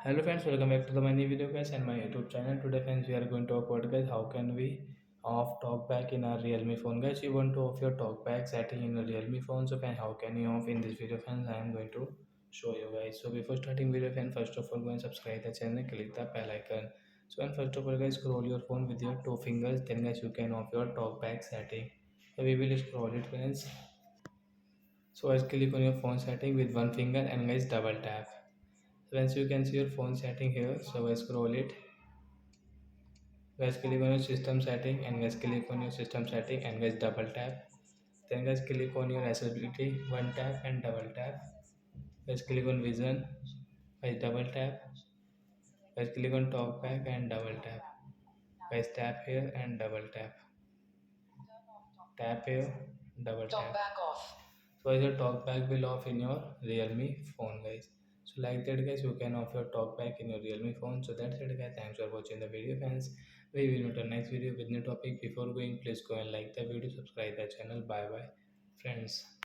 Hello friends, welcome back to my new video guys and my YouTube channel. Today friends we are going to talk about guys how can we off talkback in our realme phone guys. You want to off your talkback setting in a realme phone, so friend how can you off in this video friends I am going to show you guys. So before starting video friend, first of all go and subscribe the channel, click the bell icon. So and first of all guys, scroll your phone with your two fingers, then guys you can off your talkback setting. So we will scroll it friends. So guys click on your phone setting with one finger and guys double tap. Once you can see your phone setting here, so I scroll it. Guys click on your system setting and guys click on your system setting and guys double tap. Then guys click on your accessibility, one tap and double tap. Guys click on vision, guys double tap. Guys click on talkback and double tap. Guys tap here and double tap. Tap here, double tap. Talkback off. So as your talkback will off in your realme phone guys. So like that guys, you can off your talkback in your realme phone. So that's it guys, thanks for watching the video friends. We will meet on next video with new topic. Before going, please go and like the video, subscribe the channel. Bye bye friends.